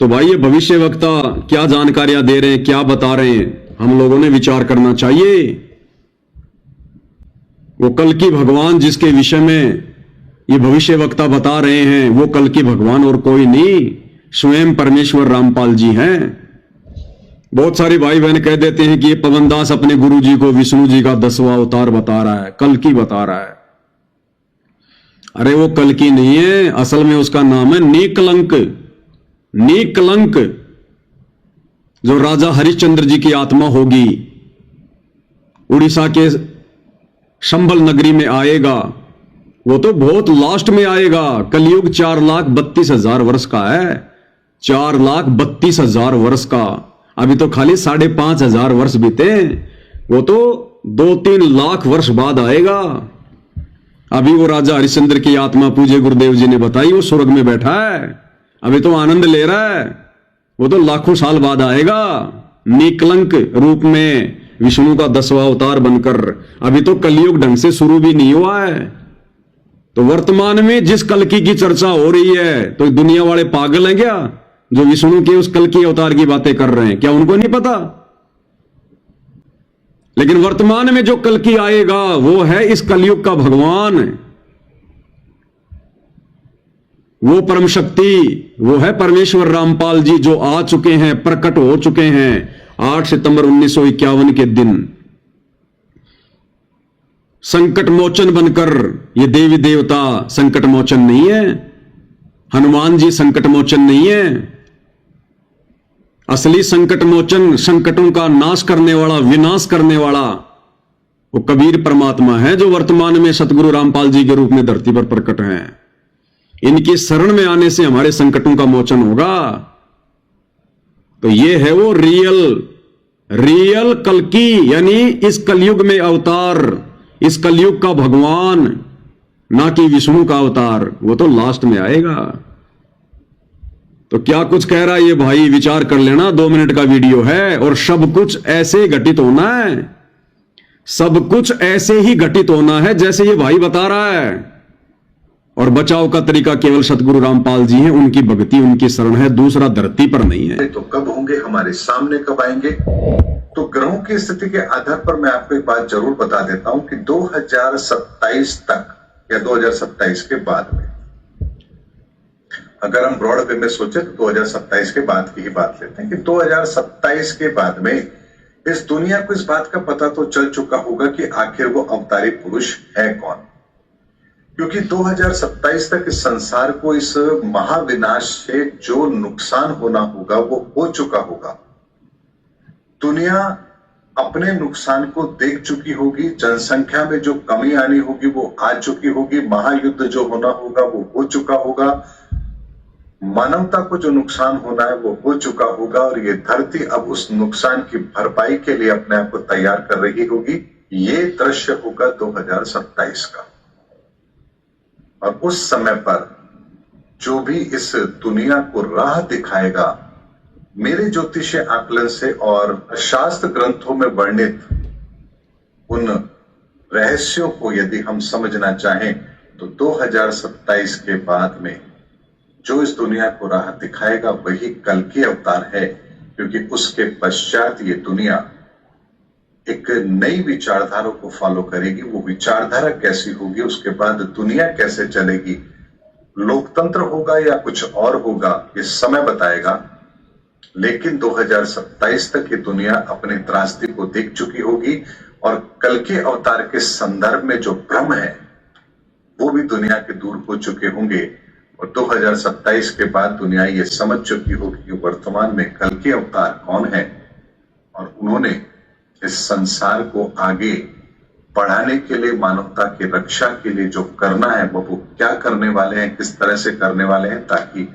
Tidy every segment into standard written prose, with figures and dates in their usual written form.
तो भाई ये भविष्य वक्ता क्या जानकारियां दे रहे हैं, क्या बता रहे हैं, हम लोगों ने विचार करना चाहिए। वो कल की भगवान जिसके विषय में ये भविष्य वक्ता बता रहे हैं, वो कल की भगवान और कोई नहीं, स्वयं परमेश्वर रामपाल जी हैं। बहुत सारे भाई बहन कह देते हैं कि ये पवनदास अपने गुरु जी को विष्णु जी का 10वां अवतार बता रहा है, कल की बता रहा है। अरे वो कल की नहीं है, असल में उसका नाम है नीकलंक। नीकलंक जो राजा हरिश्चंद्र जी की आत्मा होगी, उड़ीसा के संभल नगरी में आएगा। वो तो बहुत लास्ट में आएगा। कलयुग 4,32,000 वर्ष का है, 4,32,000 वर्ष का। अभी तो खाली 5,500 वर्ष बीते, वो तो 2-3 लाख वर्ष बाद आएगा। अभी वो राजा हरिश्चंद्र की आत्मा पूज्य गुरुदेव जी ने बताई, वो स्वर्ग में बैठा है, अभी तो आनंद ले रहा है। वो तो लाखों साल बाद आएगा निकलंक रूप में, विष्णु का 10वां अवतार बनकर। अभी तो कलयुग ढंग से शुरू भी नहीं हुआ है। तो वर्तमान में जिस कल्कि की चर्चा हो रही है, तो दुनिया वाले पागल हैं क्या जो विष्णु के उस कल्कि अवतार की बातें कर रहे हैं? क्या उनको नहीं पता? लेकिन वर्तमान में जो कल्कि आएगा वो है इस कलयुग का भगवान, वो परम शक्ति, वो है परमेश्वर रामपाल जी, जो आ चुके हैं, प्रकट हो चुके हैं 8 सितंबर 1951 के दिन संकट मोचन बनकर। ये देवी देवता संकट मोचन नहीं है, हनुमान जी संकट मोचन नहीं है। असली संकट मोचन, संकटों का नाश करने वाला, विनाश करने वाला वो कबीर परमात्मा है, जो वर्तमान में सतगुरु रामपाल जी के रूप में धरती पर प्रकट हैं। इनकी शरण में आने से हमारे संकटों का मोचन होगा। तो ये है वो रियल कल्कि, यानी इस कलयुग में अवतार, इस कलयुग का भगवान, ना कि विष्णु का अवतार। वो तो लास्ट में आएगा। तो क्या कुछ कह रहा है ये भाई, विचार कर लेना। 2 मिनट का वीडियो है और सब कुछ ऐसे घटित होना है, सब कुछ ऐसे ही घटित होना है जैसे ये भाई बता रहा है। और बचाव का तरीका केवल सतगुरु रामपाल जी हैं, उनकी भक्ति, उनकी शरण है, दूसरा धरती पर नहीं है। तो कब होंगे, हमारे सामने कब आएंगे? तो ग्रहों की स्थिति के आधार पर मैं आपको एक बात जरूर बता देता हूं कि 2027 तक या 2027 के बाद में, अगर हम ब्रॉड वे में सोचे तो 2027 के बाद की ही बात लेते हैं कि 2027 के बाद में इस दुनिया को इस बात का पता तो चल चुका होगा कि आखिर वो अवतारी पुरुष है कौन। क्योंकि 2027 तक इस संसार को इस महाविनाश से जो नुकसान होना होगा वो हो चुका होगा। दुनिया अपने नुकसान को देख चुकी होगी, जनसंख्या में जो कमी आनी होगी वो आ चुकी होगी, महायुद्ध जो होना होगा वो हो चुका होगा, मानवता को जो नुकसान होना है वो हो चुका होगा। और ये धरती अब उस नुकसान की भरपाई के लिए अपने आप को तैयार कर रही होगी। ये दृश्य होगा 2027 का। और उस समय पर जो भी इस दुनिया को राह दिखाएगा, मेरे ज्योतिषीय आकलन से और शास्त्र ग्रंथों में वर्णित उन रहस्यों को यदि हम समझना चाहें तो 2027 के बाद में जो इस दुनिया को राह दिखाएगा वही कल्कि अवतार है। क्योंकि उसके पश्चात ये दुनिया एक नई विचारधारा को फॉलो करेगी। वो विचारधारा कैसी होगी, उसके बाद दुनिया कैसे चलेगी, लोकतंत्र होगा या कुछ और होगा, ये समय बताएगा। लेकिन 2027 तक ये दुनिया अपने त्रासदी को देख चुकी होगी और कल्कि अवतार के संदर्भ में जो भ्रम है वो भी दुनिया के दूर हो चुके होंगे। और 2027 के बाद दुनिया ये समझ चुकी होगी कि वर्तमान में कल्कि अवतार कौन है और उन्होंने इस संसार को आगे बढ़ाने के लिए, मानवता की रक्षा के लिए जो करना है वो क्या करने वाले हैं, किस तरह से करने वाले हैं, ताकि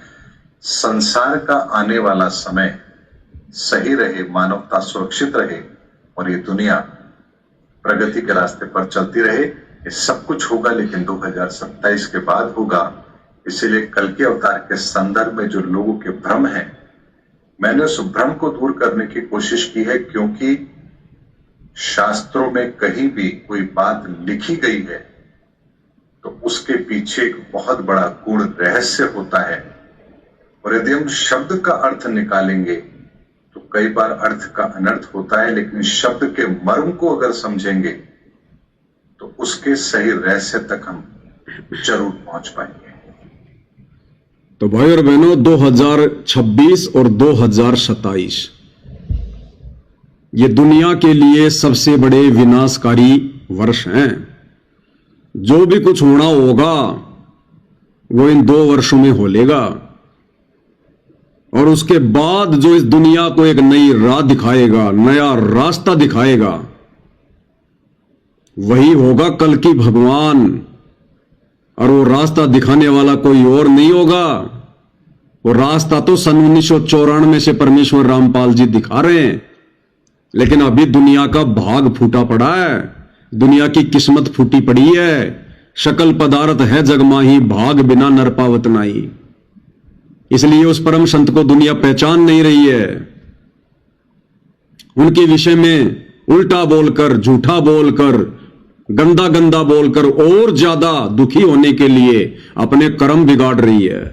संसार का आने वाला समय सही रहे, मानवता सुरक्षित रहे और ये दुनिया प्रगति के रास्ते पर चलती रहे। ये सब कुछ होगा लेकिन 2027 के बाद होगा। इसीलिए कल्कि अवतार के संदर्भ में जो लोगों के भ्रम है, मैंने उस भ्रम को दूर करने की कोशिश की है। क्योंकि शास्त्रों में कहीं भी कोई बात लिखी गई है तो उसके पीछे एक बहुत बड़ा गूढ़ रहस्य होता है और यदि हम शब्द का अर्थ निकालेंगे तो कई बार अर्थ का अनर्थ होता है, लेकिन शब्द के मर्म को अगर समझेंगे तो उसके सही रहस्य तक हम जरूर पहुंच पाएंगे। तो भाई और बहनों, 2026 और 2027 ये दुनिया के लिए सबसे बड़े विनाशकारी वर्ष हैं। जो भी कुछ होना होगा वो इन 2 वर्षों में हो लेगा, और उसके बाद जो इस दुनिया को एक नई राह दिखाएगा, नया रास्ता दिखाएगा, वही होगा कल की भगवान। और वो रास्ता दिखाने वाला कोई और नहीं होगा। वो रास्ता तो सन 1994 से परमेश्वर रामपाल जी दिखा रहे हैं, लेकिन अभी दुनिया का भाग फूटा पड़ा है, दुनिया की किस्मत फूटी पड़ी है। शकल पदार्थ है जग माही, भाग बिना नर पावत नाई। इसलिए उस परम संत को दुनिया पहचान नहीं रही है। उनके विषय में उल्टा बोलकर, झूठा बोलकर, गंदा गंदा बोलकर और ज्यादा दुखी होने के लिए अपने कर्म बिगाड़ रही है।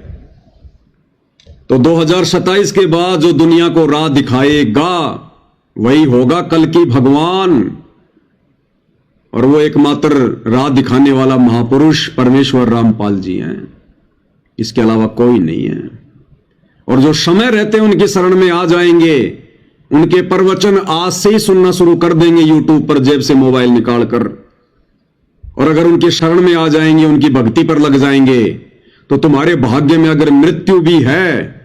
तो 2027 के बाद जो दुनिया को राह दिखाएगा वही होगा कल की भगवान, और वो एकमात्र राह दिखाने वाला महापुरुष परमेश्वर रामपाल जी हैं, इसके अलावा कोई नहीं है। और जो समय रहते उनकी शरण में आ जाएंगे, उनके प्रवचन आज से ही सुनना शुरू कर देंगे यूट्यूब पर जेब से मोबाइल निकालकर, और अगर उनकी शरण में आ जाएंगे, उनकी भक्ति पर लग जाएंगे, तो तुम्हारे भाग्य में अगर मृत्यु भी है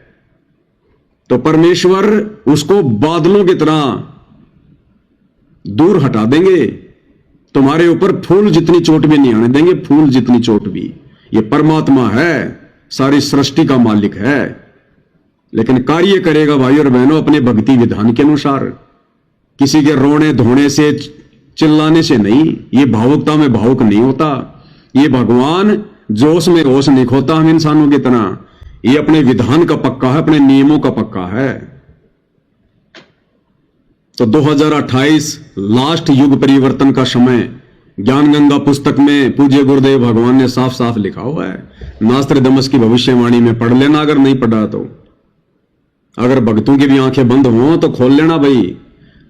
तो परमेश्वर उसको बादलों की तरह दूर हटा देंगे। तुम्हारे ऊपर फूल जितनी चोट भी नहीं आने देंगे, फूल जितनी चोट भी। ये परमात्मा है, सारी सृष्टि का मालिक है, लेकिन कार्य करेगा भाई और बहनों अपने भक्ति विधान के अनुसार, किसी के रोने धोने से, चिल्लाने से नहीं। ये भावुकता में भावुक नहीं होता। ये भगवान जोश में होश नहीं खोता हम इंसानों की तरह। ये अपने विधान का पक्का है, अपने नियमों का पक्का है। तो 2028 लास्ट युग परिवर्तन का समय ज्ञान गंगा पुस्तक में पूज्य गुरुदेव भगवान ने साफ साफ लिखा हुआ है। नास्त्रदमस की भविष्यवाणी में पढ़ लेना, अगर नहीं पढ़ा तो। अगर भक्तों की भी आंखें बंद हो तो खोल लेना भाई,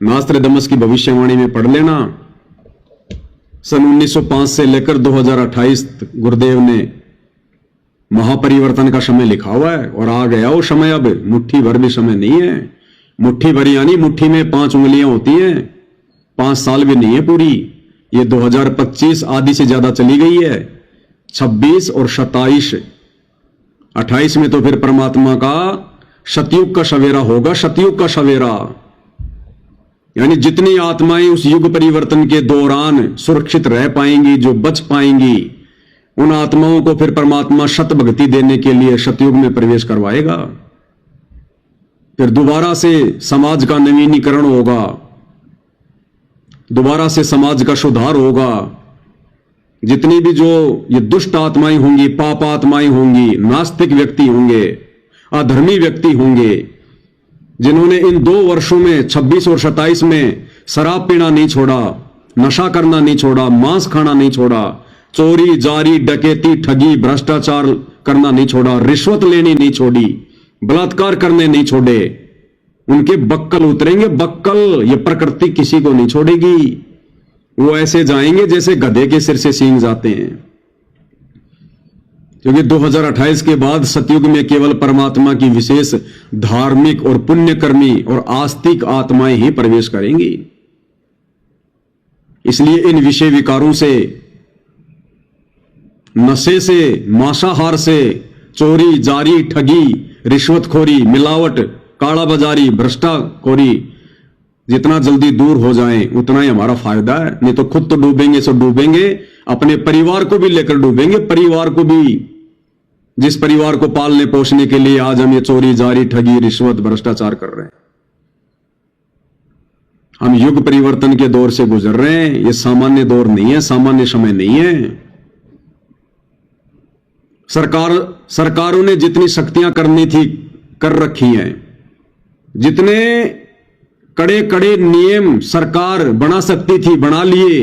नास्त्रदमस की भविष्यवाणी में पढ़ लेना। सन 1905 से लेकर 2028 गुरुदेव ने महापरिवर्तन का समय लिखा हुआ है, और आ गया वो समय। अब मुट्ठी भर भी समय नहीं है। मुट्ठी भर यानी मुट्ठी में 5 उंगलियां होती हैं, 5 साल भी नहीं है पूरी। ये 2025 आधी से ज्यादा चली गई है। 26 और 27, 28 में तो फिर परमात्मा का सतयुग का सवेरा होगा, सतयुग का सवेरा। यानी जितनी आत्माएं उस युग परिवर्तन के दौरान सुरक्षित रह पाएंगी, जो बच पाएंगी, उन आत्माओं को फिर परमात्मा शत भक्ति देने के लिए सतयुग में प्रवेश करवाएगा। फिर दोबारा से समाज का नवीनीकरण होगा, दोबारा से समाज का सुधार होगा। जितनी भी जो ये दुष्ट आत्माएं होंगी, पाप आत्माएं होंगी, नास्तिक व्यक्ति होंगे, अधर्मी व्यक्ति होंगे, जिन्होंने इन 2 वर्षों में 26 और 27 में शराब पीना नहीं छोड़ा, नशा करना नहीं छोड़ा, मांस खाना नहीं छोड़ा, चोरी जारी डकैती ठगी भ्रष्टाचार करना नहीं छोड़ा, रिश्वत लेनी नहीं छोड़ी, बलात्कार करने नहीं छोड़े, उनके बक्कल उतरेंगे। बक्कल, ये प्रकृति किसी को नहीं छोड़ेगी। वो ऐसे जाएंगे जैसे गधे के सिर से सींग जाते हैं। क्योंकि 2028 के बाद सतयुग में केवल परमात्मा की विशेष धार्मिक और पुण्यकर्मी और आस्तिक आत्माएं ही प्रवेश करेंगी। इसलिए इन विषय विकारों से, नशे से, मांसाहार से, चोरी जारी ठगी रिश्वतखोरी मिलावट काला बाजारी भ्रष्टाखोरी जितना जल्दी दूर हो जाए उतना ही हमारा फायदा है। नहीं तो खुद तो डूबेंगे सो डूबेंगे, अपने परिवार को भी लेकर डूबेंगे। परिवार को भी, जिस परिवार को पालने पोषने के लिए आज हम ये चोरी जारी ठगी रिश्वत भ्रष्टाचार कर रहे हैं। हम युग परिवर्तन के दौर से गुजर रहे हैं। ये सामान्य दौर नहीं है, सामान्य समय नहीं है। सरकारों ने जितनी शक्तियां करनी थी कर रखी हैं, जितने कड़े कड़े नियम सरकार बना सकती थी बना लिए,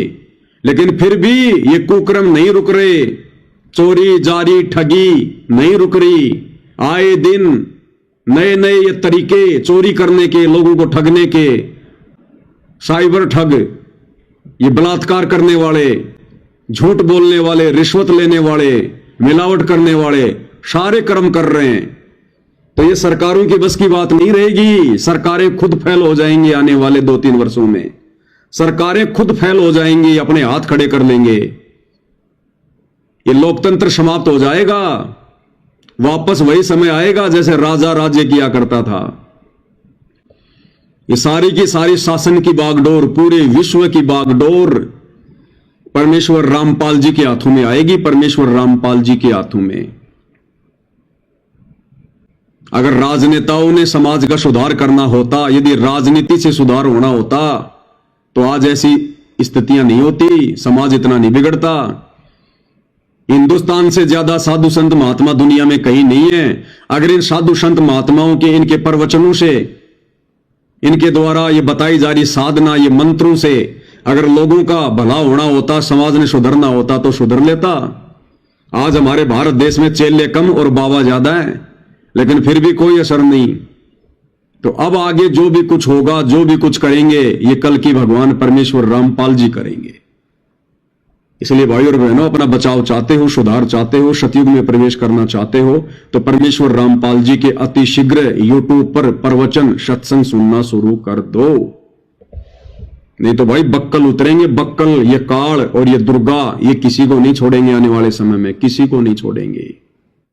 लेकिन फिर भी ये कुक्रम नहीं रुक रहे। चोरी जारी ठगी नहीं रुक रही। आए दिन नए नए ये तरीके चोरी करने के, लोगों को ठगने के, साइबर ठग, ये बलात्कार करने वाले, झूठ बोलने वाले, रिश्वत लेने वाले, मिलावट करने वाले सारे कर्म कर रहे हैं। तो ये सरकारों की बस की बात नहीं रहेगी। सरकारें खुद फेल हो जाएंगी आने वाले 2-3 वर्षों में। सरकारें खुद फेल हो जाएंगी, अपने हाथ खड़े कर लेंगे। ये लोकतंत्र समाप्त हो जाएगा। वापस वही समय आएगा जैसे राजा राज्य किया करता था। ये सारी की सारी शासन की बागडोर, पूरे विश्व की बागडोर परमेश्वर रामपाल जी के हाथों में आएगी, परमेश्वर रामपाल जी के हाथों में। अगर राजनेताओं ने समाज का सुधार करना होता, यदि राजनीति से सुधार होना होता, तो आज ऐसी स्थितियां नहीं होती, समाज इतना नहीं बिगड़ता। हिंदुस्तान से ज्यादा साधु संत महात्मा दुनिया में कहीं नहीं है। अगर इन साधु संत महात्माओं के, इनके प्रवचनों से, इनके द्वारा ये बताई जा रही साधना, ये मंत्रों से अगर लोगों का भला होना होता, समाज ने सुधरना होता, तो सुधर लेता। आज हमारे भारत देश में चेले कम और बाबा ज्यादा है, लेकिन फिर भी कोई असर नहीं। तो अब आगे जो भी कुछ होगा, जो भी कुछ करेंगे, ये कल की भगवान परमेश्वर रामपाल जी करेंगे। इसलिए भाई और बहनों, अपना बचाव चाहते हो, सुधार चाहते हो, सतयुग में प्रवेश करना चाहते हो, तो परमेश्वर रामपाल जी के अति शीघ्र यूट्यूब पर प्रवचन सत्संग सुनना शुरू कर दो। नहीं तो भाई बक्कल उतरेंगे, बक्कल। ये काल और ये दुर्गा, ये किसी को नहीं छोड़ेंगे आने वाले समय में, किसी को नहीं छोड़ेंगे।